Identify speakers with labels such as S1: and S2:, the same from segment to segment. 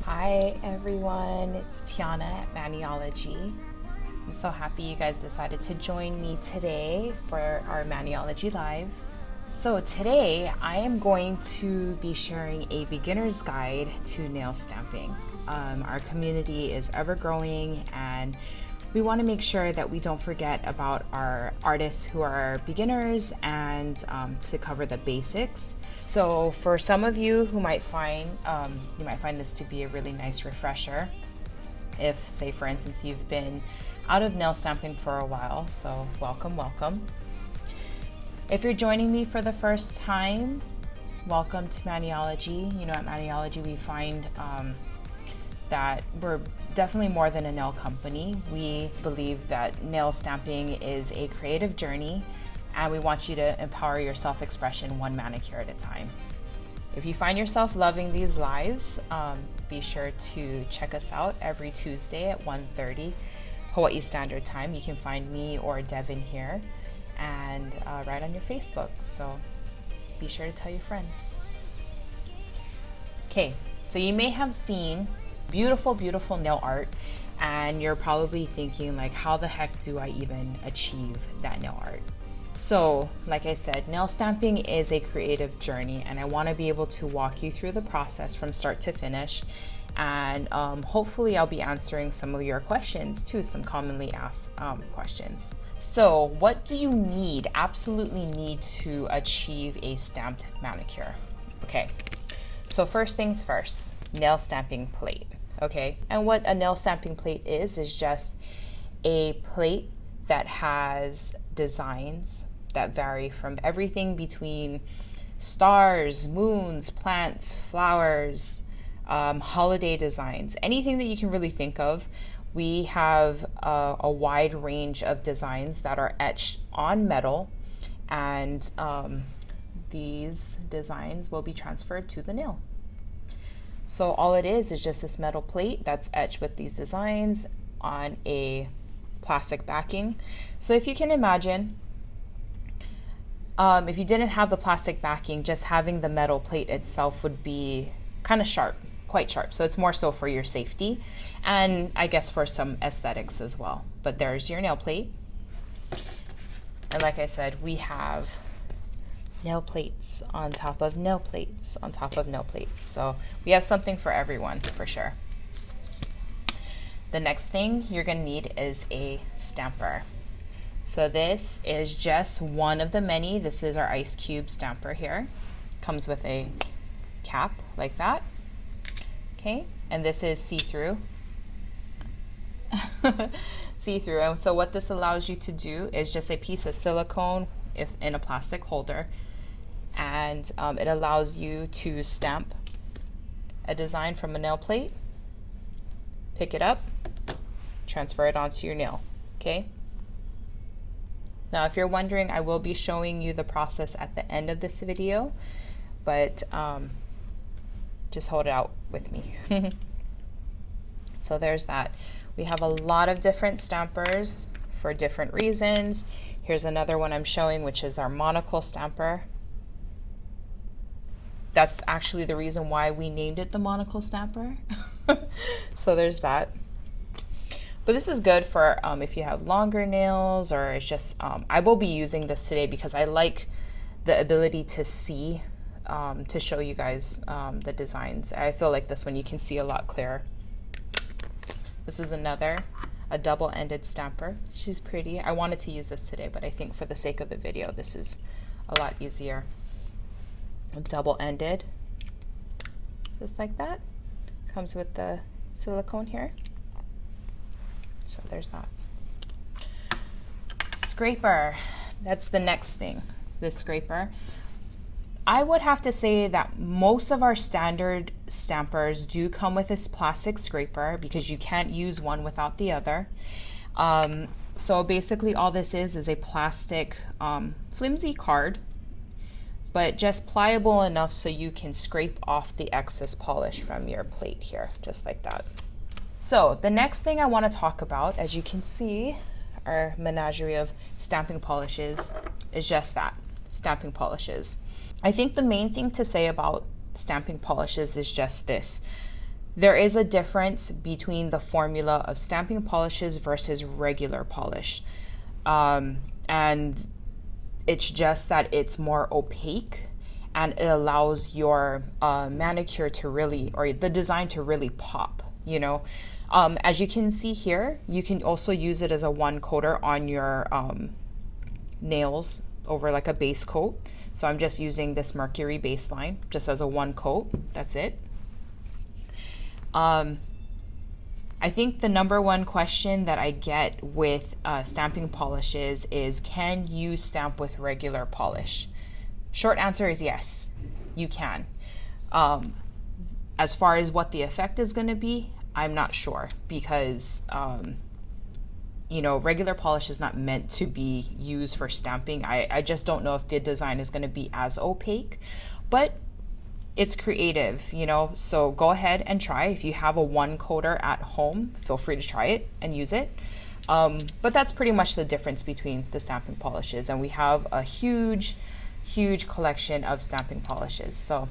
S1: Hi everyone, it's Tiana at Maniology. I'm so happy you guys decided to join me today for our Maniology Live. So today I am going to be sharing a beginner's guide to nail stamping. Our community is ever growing and we want to make sure that we don't forget about our artists who are beginners and to cover the basics. So for some of you who might find this to be a really nice refresher, if say for instance you've been out of nail stamping for a while, so welcome. If you're joining me for the first time, welcome to Maniology. You know, at Maniology we find that we're definitely more than a nail company. We believe that nail stamping is a creative journey and we want you to empower your self-expression one manicure at a time. If you find yourself loving these lives, be sure to check us out every Tuesday at 1:30 Hawaii Standard Time. You can find me or Devin here and right on your Facebook, so be sure to tell your friends. Okay, so you may have seen beautiful nail art and you're probably thinking like, how the heck do I even achieve that nail art? So like I said, nail stamping is a creative journey and I want to be able to walk you through the process from start to finish, and hopefully I'll be answering some of your questions too, some commonly asked questions. So what do you absolutely need to achieve a stamped manicure? Okay, so first things first, nail stamping plate. Okay, and what a nail stamping plate is just a plate that has designs that vary from everything between stars, moons, plants, flowers, holiday designs, anything that you can really think of. We have a wide range of designs that are etched on metal, and these designs will be transferred to the nail. So all it is just this metal plate that's etched with these designs on a plastic backing. So if you can imagine, if you didn't have the plastic backing, just having the metal plate itself would be kind of sharp, quite sharp. So it's more so for your safety and I guess for some aesthetics as well. But there's your nail plate. And like I said, we have nail plates on top of nail plates on top of nail plates. So we have something for everyone for sure. The next thing you're going to need is a stamper. So this is just one of the many. This is our ice cube stamper here. Comes with a cap like that. Okay, and this is see-through. See-through. And so what this allows you to do is just a piece of silicone in a plastic holder, and it allows you to stamp a design from a nail plate, pick it up, transfer it onto your nail. Okay, now if you're wondering, I will be showing you the process at the end of this video, but just hold it out with me. So there's that. We have a lot of different stampers for different reasons. Here's another one I'm showing, which is our monocle stamper. That's actually the reason why we named it the monocle stamper. So there's that. But this is good for if you have longer nails, or it's just, I will be using this today because I like the ability to see, to show you guys the designs. I feel like this one you can see a lot clearer. This is a double-ended stamper. She's pretty. I wanted to use this today, but I think for the sake of the video, this is a lot easier. Double-ended, just like that. Comes with the silicone here. So there's that. Scraper, that's the next thing, the scraper. I would have to say that most of our standard stampers do come with this plastic scraper because you can't use one without the other. So basically all this is a plastic flimsy card, but just pliable enough so you can scrape off the excess polish from your plate here, just like that. So the next thing I want to talk about, as you can see, our menagerie of stamping polishes is just that, stamping polishes. I think the main thing to say about stamping polishes is just this. There is a difference between the formula of stamping polishes versus regular polish. And it's just that it's more opaque and it allows your manicure to really, or the design to really pop, you know. As you can see here, you can also use it as a one coater on your nails over like a base coat. So I'm just using this Mercury baseline just as a one coat. That's it. I think the number one question that I get with stamping polishes is, can you stamp with regular polish? Short answer is yes, you can. As far as what the effect is going to be, I'm not sure, because you know, regular polish is not meant to be used for stamping. I just don't know if the design is going to be as opaque, but it's creative, you know, so go ahead and try. If you have a one coater at home, feel free to try it and use it. But that's pretty much the difference between the stamping polishes, and we have a huge collection of stamping polishes. So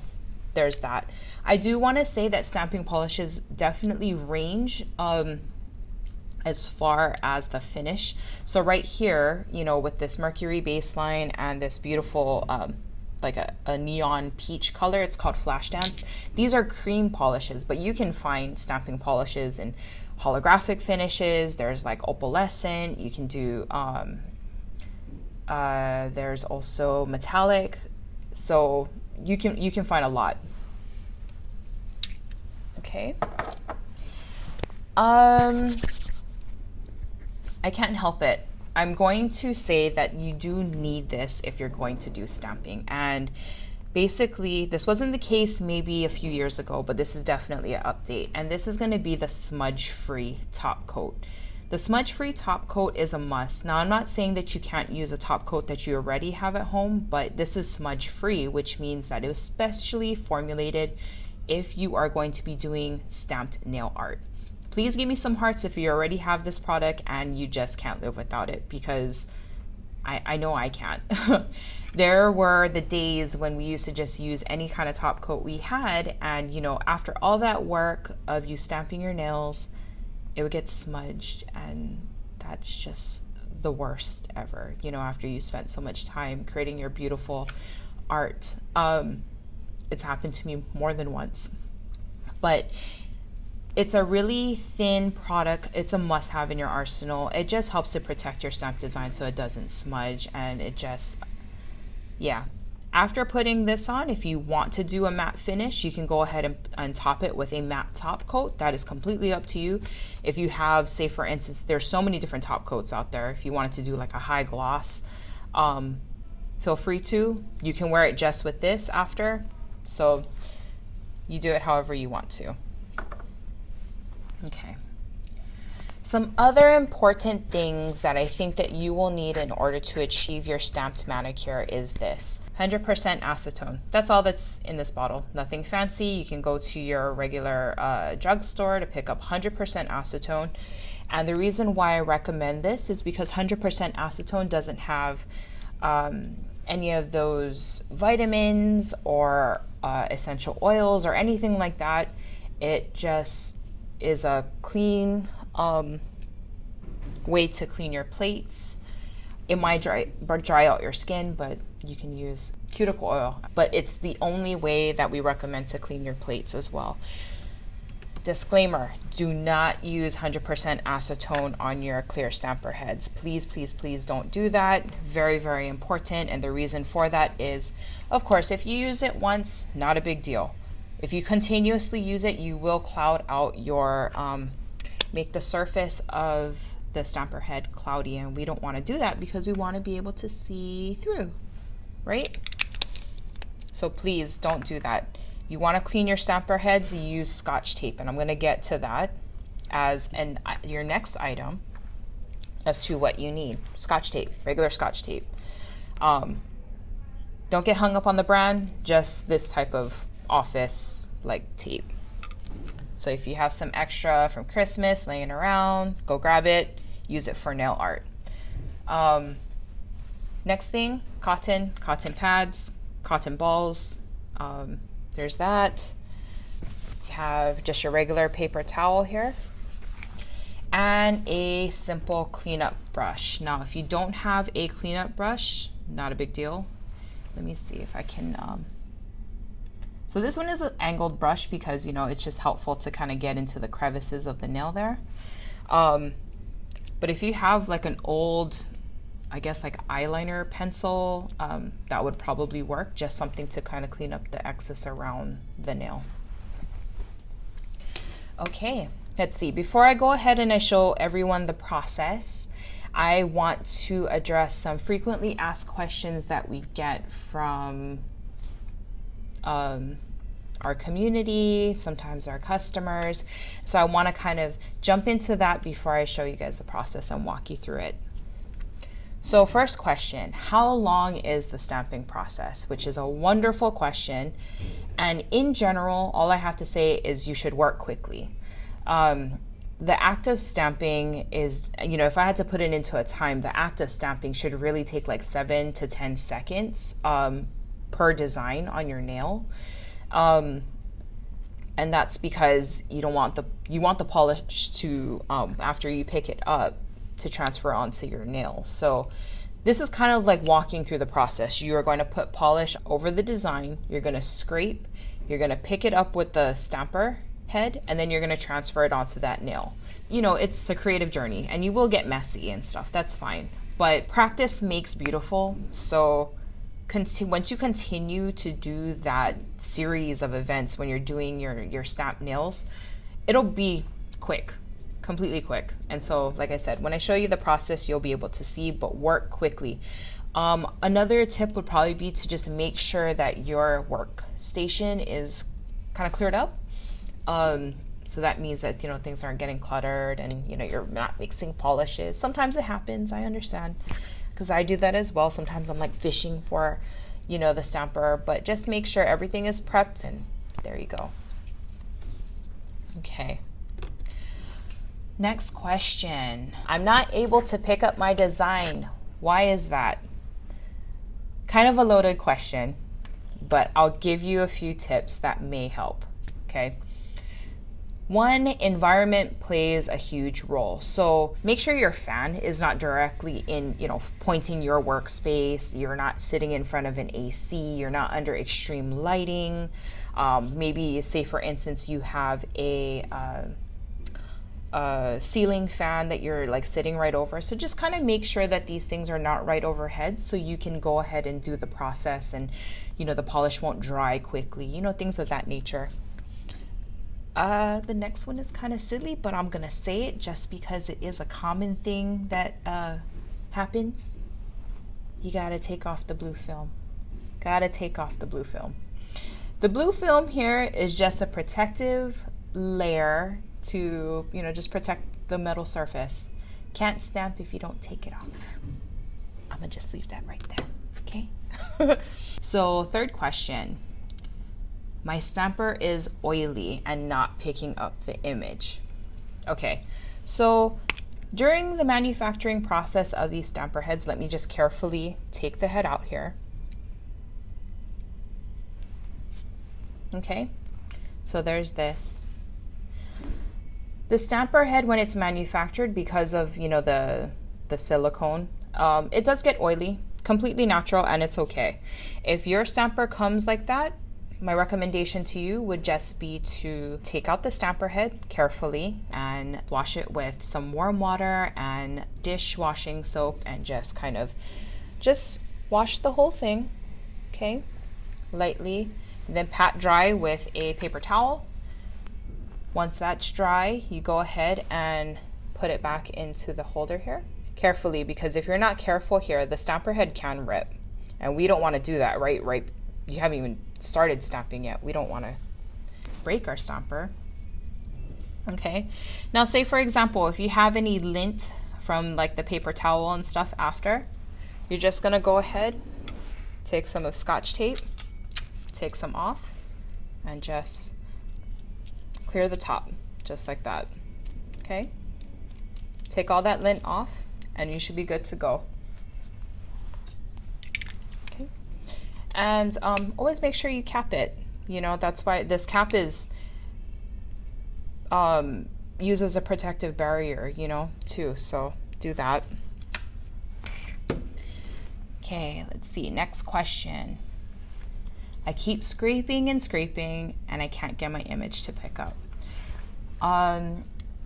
S1: there's that. I do want to say that stamping polishes definitely range as far as the finish. So right here, you know, with this Mercury baseline and this beautiful like a neon peach color, it's called Flash Dance. These are cream polishes, but you can find stamping polishes in holographic finishes. There's like opalescent. You can do there's also metallic. So you can find a lot. Okay. I can't help it. I'm going to say that you do need this if you're going to do stamping. And basically, this wasn't the case maybe a few years ago, but this is definitely an update. And this is going to be the smudge-free top coat. The smudge-free top coat is a must. Now, I'm not saying that you can't use a top coat that you already have at home, but this is smudge-free, which means that it was specially formulated if you are going to be doing stamped nail art. Please give me some hearts if you already have this product and you just can't live without it, because I know I can't. There were the days when we used to just use any kind of top coat we had, and you know, after all that work of you stamping your nails, it would get smudged, and that's just the worst ever, you know, after you spent so much time creating your beautiful art. It's happened to me more than once. But it's a really thin product. It's a must-have in your arsenal. It just helps to protect your stamp design so it doesn't smudge, and it just, yeah. After putting this on, if you want to do a matte finish, you can go ahead and top it with a matte top coat. That is completely up to you. If you have, say for instance, there's so many different top coats out there. If you wanted to do like a high gloss, feel free to. You can wear it just with this after. So you do it however you want to. Okay. Some other important things that I think that you will need in order to achieve your stamped manicure is this: 100% acetone. That's all that's in this bottle. Nothing fancy. You can go to your regular drugstore to pick up 100% acetone. And the reason why I recommend this is because 100% acetone doesn't have any of those vitamins or essential oils or anything like that. It just is a clean way to clean your plates. It might dry out your skin, but you can use cuticle oil. But it's the only way that we recommend to clean your plates as well. Disclaimer: do not use 100% acetone on your clear stamper heads. Please, please, please don't do that. Very, very important. And the reason for that is, of course, if you use it once, not a big deal. If you continuously use it, you will cloud out your, make the surface of the stamper head cloudy, and we don't want to do that because we want to be able to see through, right? So please don't do that. You want to clean your stamper heads, you use Scotch tape, and I'm going to get to that as your next item as to what you need. Scotch tape, regular Scotch tape. Don't get hung up on the brand, just this type of office like tape. So if you have some extra from Christmas laying around, go grab it, use it for nail art. Next thing, cotton pads, cotton balls. There's that. You have just your regular paper towel here and a simple cleanup brush. Now, if you don't have a cleanup brush, not a big deal. Let me see if I can, so this one is an angled brush because, you know, it's just helpful to kind of get into the crevices of the nail there. But if you have like an old, I guess like eyeliner pencil, that would probably work. Just something to kind of clean up the excess around the nail. Okay, let's see. Before I go ahead and I show everyone the process, I want to address some frequently asked questions that we get from our community, sometimes our customers. So I want to kind of jump into that before I show you guys the process and walk you through it. So first question, how long is the stamping process? Which is a wonderful question. And in general, all I have to say is you should work quickly. The act of stamping is, you know, if I had to put it into a time, the act of stamping should really take like 7 to 10 seconds per design on your nail. And that's because you want the polish to, after you pick it up, to transfer onto your nail. So this is kind of like walking through the process. You are going to put polish over the design, you're going to scrape, you're going to pick it up with the stamper head, and then you're going to transfer it onto that nail. You know, it's a creative journey and you will get messy and stuff, that's fine. But practice makes beautiful. So once you continue to do that series of events when you're doing your stamp nails, it'll be quick, completely quick. And so, like I said, when I show you the process, you'll be able to see, but work quickly. Another tip would probably be to just make sure that your workstation is kind of cleared up. So that means that, you know, things aren't getting cluttered and, you know, you're not mixing polishes. Sometimes it happens, I understand, because I do that as well. Sometimes I'm like fishing for, you know, the stamper, but just make sure everything is prepped, and there you go. Okay. Next question. I'm not able to pick up my design. Why is that? Kind of a loaded question, but I'll give you a few tips that may help. Okay. One, environment plays a huge role. So make sure your fan is not directly in, you know, pointing your workspace. You're not sitting in front of an AC. You're not under extreme lighting. Maybe, say for instance, you have a ceiling fan that you're like sitting right over. So just kind of make sure that these things are not right overhead, so you can go ahead and do the process, and, you know, the polish won't dry quickly, you know, things of that nature. The next one is kind of silly, but I'm gonna say it just because it is a common thing that happens. You gotta take off the blue film. Gotta take off the blue film. The blue film here is just a protective layer to, you know, just protect the metal surface. Can't stamp if you don't take it off. I'm gonna just leave that right there, okay? So third question. My stamper is oily and not picking up the image. Okay, so during the manufacturing process of these stamper heads, let me just carefully take the head out here. Okay, so there's this. The stamper head, when it's manufactured, because of, you know, the silicone, it does get oily, completely natural, and it's okay. If your stamper comes like that, my recommendation to you would just be to take out the stamper head carefully and wash it with some warm water and dishwashing soap, and just kind of just wash the whole thing, okay, lightly. Then pat dry with a paper towel. Once that's dry, you go ahead and put it back into the holder here carefully, because if you're not careful here, the stamper head can rip, and we don't want to do that, right? You haven't even started stamping yet. We don't want to break our stamper. Okay, now say for example, if you have any lint from like the paper towel and stuff after, you're just gonna go ahead, take some of the Scotch tape, take some off, and just clear the top, just like that. Okay, take all that lint off and you should be good to go. Okay, and always make sure you cap it. You know, that's why this cap is use as a protective barrier, you know, too. So do that. Okay, let's see. Next question. I keep scraping and scraping and I can't get my image to pick up.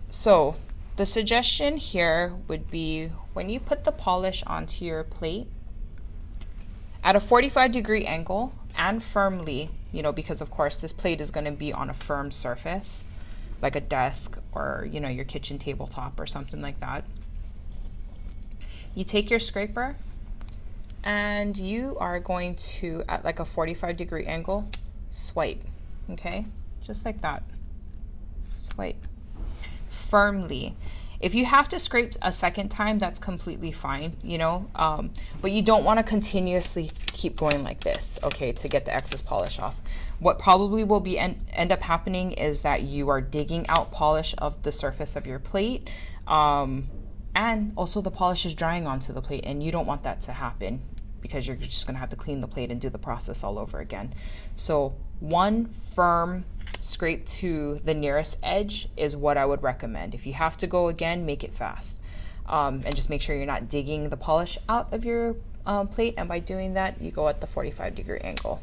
S1: So the suggestion here would be when you put the polish onto your plate at a 45-degree angle and firmly, you know, because of course this plate is going to be on a firm surface like a desk or, you know, your kitchen tabletop or something like that. You take your scraper and you are going to, at like a 45-degree angle, swipe, okay? Just like that. Swipe firmly. If you have to scrape a second time, that's completely fine, you know, but you don't want to continuously keep going like this, okay, to get the excess polish off. What probably will be end up happening is that you are digging out polish of the surface of your plate, and also the polish is drying onto the plate, and you don't want that to happen because you're just going to have to clean the plate and do the process all over again. So one firm scrape to the nearest edge is what I would recommend. If you have to go again, make it fast, and just make sure you're not digging the polish out of your plate, and by doing that you go at the 45-degree angle.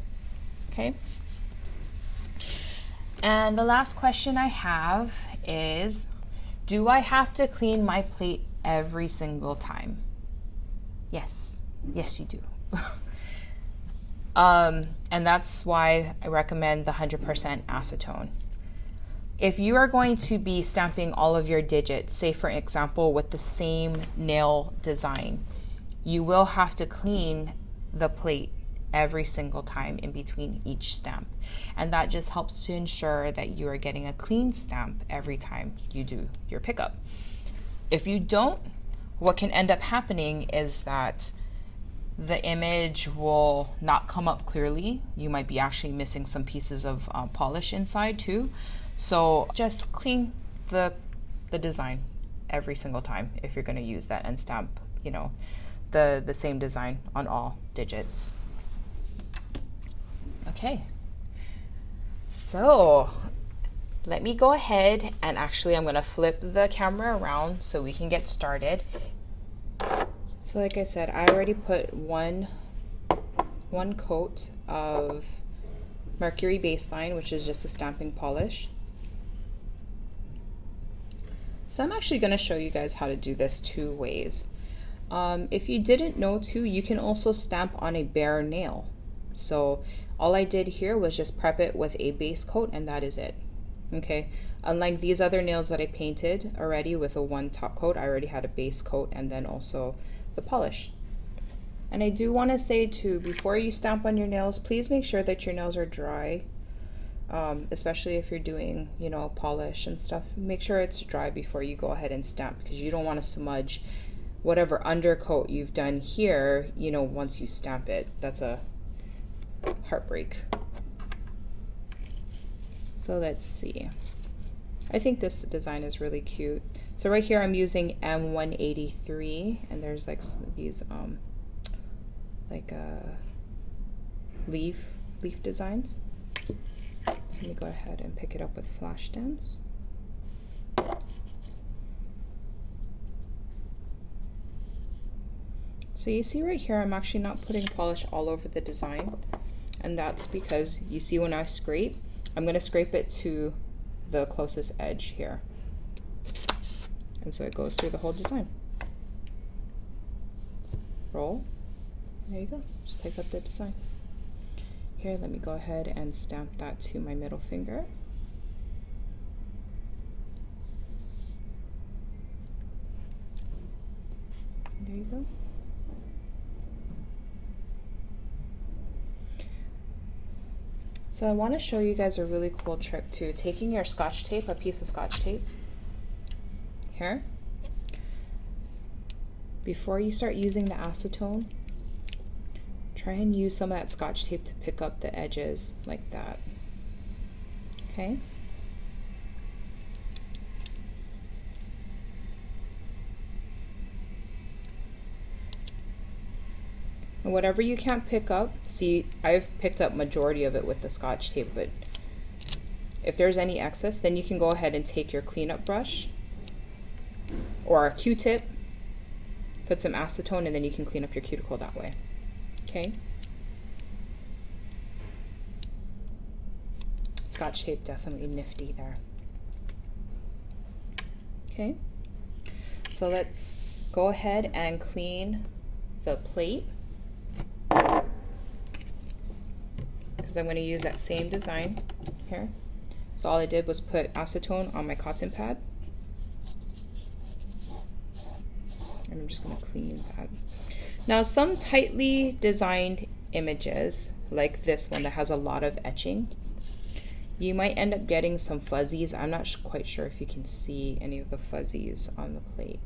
S1: Okay, and the last question I have is, do I have to clean my plate every single time? Yes you do. And that's why I recommend the 100% acetone. If you are going to be stamping all of your digits, say for example with the same nail design, you will have to clean the plate every single time in between each stamp. And that just helps to ensure that you are getting a clean stamp every time you do your pickup. If you don't, what can end up happening is that the image will not come up clearly. You might be actually missing some pieces of polish inside too. So just clean the design every single time if you're going to use that and stamp, you know, the same design on all digits. Okay, so let me go ahead and actually I'm going to flip the camera around so we can get started. So like I said, I already put one coat of Mercury Baseline, which is just a stamping polish. So I'm actually going to show you guys how to do this two ways. If you didn't know too, you can also stamp on a bare nail. So all I did here was just prep it with a base coat and that is it. Okay, unlike these other nails that I painted already with a one top coat, I already had a base coat and then also the polish. And I do want to say too, before you stamp on your nails, please make sure that your nails are dry, especially if you're doing, you know, polish and stuff. Make sure it's dry before you go ahead and stamp, because you don't want to smudge whatever undercoat you've done here, you know, once you stamp it. That's a heartbreak. So let's see. I think this design is really cute. So right here I'm using M183 and there's like these leaf designs. So let me go ahead and pick it up with Flash Dance. So you see right here I'm actually not putting polish all over the design, and that's because you see when I scrape, I'm going to scrape it to the closest edge here. And so it goes through the whole design. Roll. There you go. Just pick up the design. Here, let me go ahead and stamp that to my middle finger. There you go. So I want to show you guys a really cool trick too. Taking your Scotch tape, a piece of Scotch tape, here, before you start using the acetone, try and use some of that Scotch tape to pick up the edges like that. Okay? And whatever you can't pick up, see, I've picked up majority of it with the Scotch tape, but If there's any excess, then you can go ahead and take your cleanup brush or a Q-tip, put some acetone, and then you can clean up your cuticle that way. Okay. Scotch tape, definitely nifty there. Okay. So let's go ahead and clean the plate, because I'm going to use that same design here. So all I did was put acetone on my cotton pad, and I'm just going to clean that. Now, some tightly designed images, like this one that has a lot of etching, you might end up getting some fuzzies. I'm not quite sure if you can see any of the fuzzies on the plate.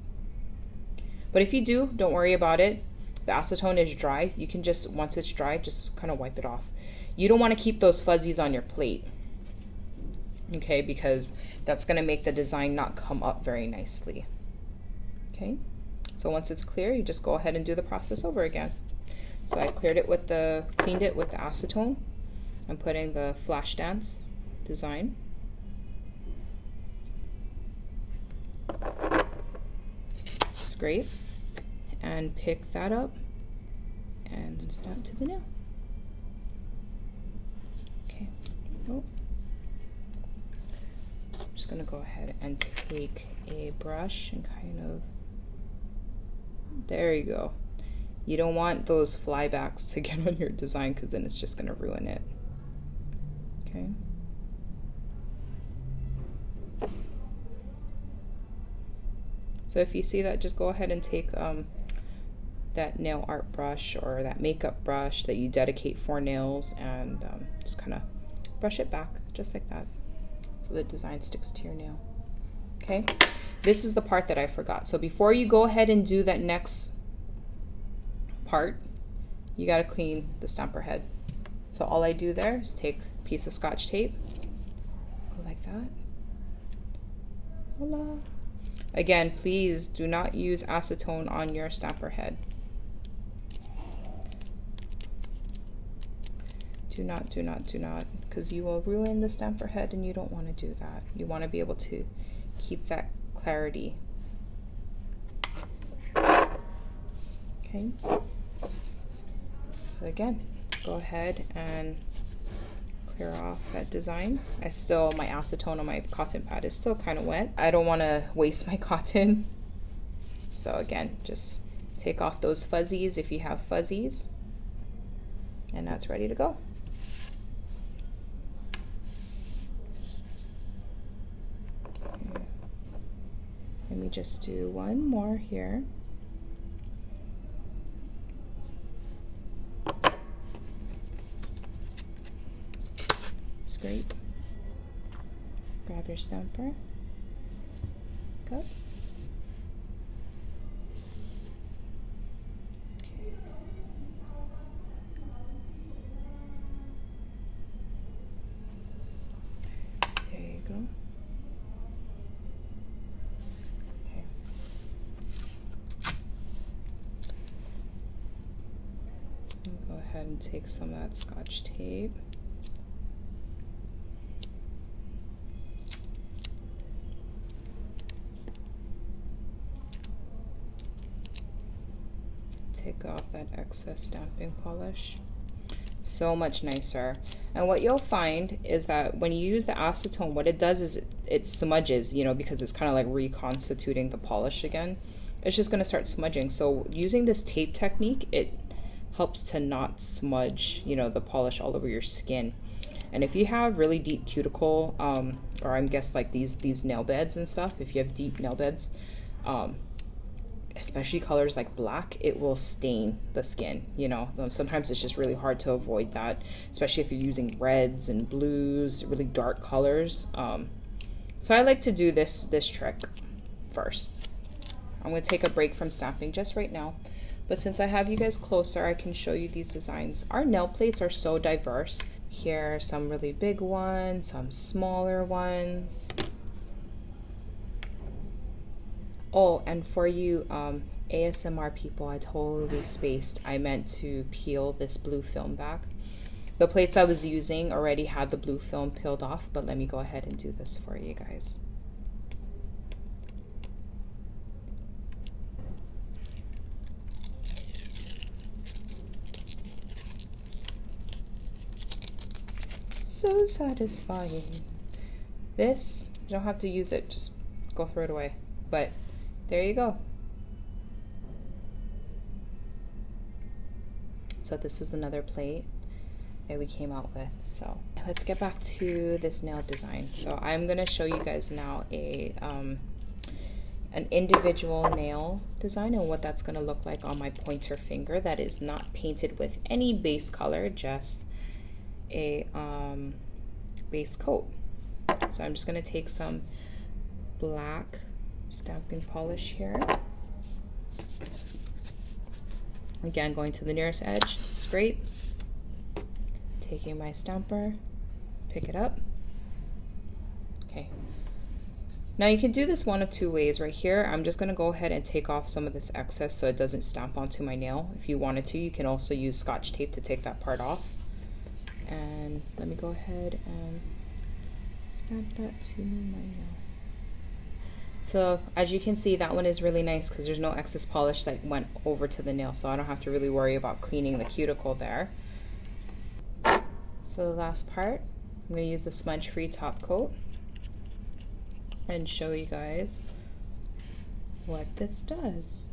S1: But if you do, don't worry about it. The acetone is dry. You can just, once it's dry, just kind of wipe it off. You don't want to keep those fuzzies on your plate, okay, because that's going to make the design not come up very nicely. Okay, so once it's clear, you just go ahead and do the process over again. So I cleaned it with the acetone. I'm putting the flash dance design. Scrape and pick that up and stamp to the nail. Okay. Oh. I'm just going to go ahead and take a brush and kind of, there you go. You don't want those flybacks to get on your design, because then it's just going to ruin it. Okay. So if you see that, just go ahead and take that nail art brush or that makeup brush that you dedicate for nails, and just kind of brush it back just like that, so the design sticks to your nail. Okay, this is the part that I forgot. So before you go ahead and do that next part, you got to clean the stamper head. So all I do there is take a piece of Scotch tape, go like that. Voila. Again, please do not use acetone on your stamper head. Do not, because you will ruin the stamper head, and you don't want to do that. You want to be able to keep that clarity. Okay. So again, let's go ahead and clear off that design. My acetone on my cotton pad is still kind of wet. I don't want to waste my cotton. So again, just take off those fuzzies if you have fuzzies, and that's ready to go. Okay. Let me just do one more here. Scrape, grab your stamper, go. Okay. There you go. Okay. And go ahead and take some of that Scotch tape. Take off that excess stamping polish. So much nicer. And what you'll find is that when you use the acetone, what it does is it smudges, you know, because it's kind of like reconstituting the polish again. It's just going to start smudging. So using this tape technique, it helps to not smudge, you know, the polish all over your skin. And if you have really deep cuticle, or I'm guess like these nail beds and stuff, if you have deep nail beds, especially colors like black, it will stain the skin, you know. Sometimes it's just really hard to avoid that, especially if you're using reds and blues, really dark colors. So I like to do this trick first. I'm going to take a break from stamping just right now, but since I have you guys closer, I can show you these designs. Our nail plates are so diverse. Here are some really big ones, some smaller ones. Oh, and for you ASMR people, I totally spaced. I meant to peel this blue film back. The plates I was using already had the blue film peeled off, but let me go ahead and do this for you guys. So satisfying. This, you don't have to use it, just go throw it away. But there you go. So this is another plate that we came out with. So let's get back to this nail design. So I'm gonna show you guys now an individual nail design and what that's gonna look like on my pointer finger that is not painted with any base color, just a base coat. So I'm just going to take some black stamping polish here. Again, going to the nearest edge, scrape, taking my stamper, pick it up. Okay. Now you can do this one of two ways. Right here, I'm just going to go ahead and take off some of this excess so it doesn't stamp onto my nail. If you wanted to, you can also use Scotch tape to take that part off. And let me go ahead and stamp that to my nail. So as you can see, that one is really nice because there's no excess polish that went over to the nail, so I don't have to really worry about cleaning the cuticle there. So the last part, I'm going to use the smudge-free top coat and show you guys what this does.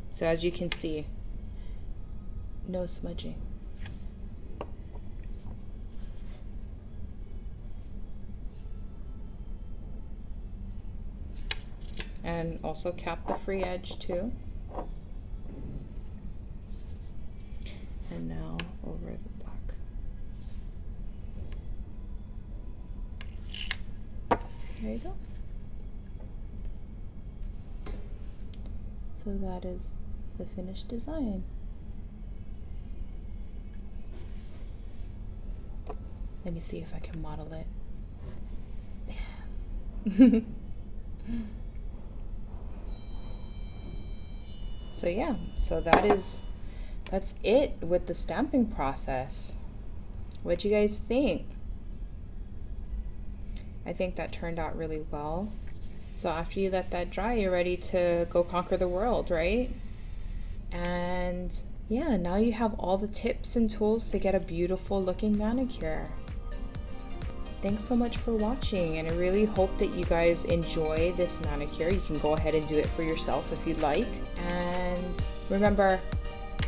S1: So as you can see, no smudging. And also cap the free edge too. And now over the black. There you go. So that is the finished design. Let me see if I can model it. So yeah, so that's it with the stamping process. What'd you guys think? I think that turned out really well. So after you let that dry, you're ready to go conquer the world, right? And yeah, now you have all the tips and tools to get a beautiful looking manicure. Thanks so much for watching, and I really hope that you guys enjoy this manicure. You can go ahead and do it for yourself if you'd like. And remember,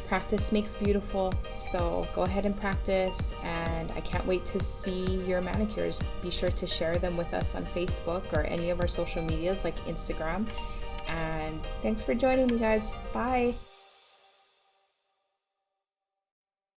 S1: practice makes beautiful, so go ahead and practice, and I can't wait to see your manicures. Be sure to share them with us on Facebook or any of our social medias like Instagram. And thanks for joining me, guys. Bye.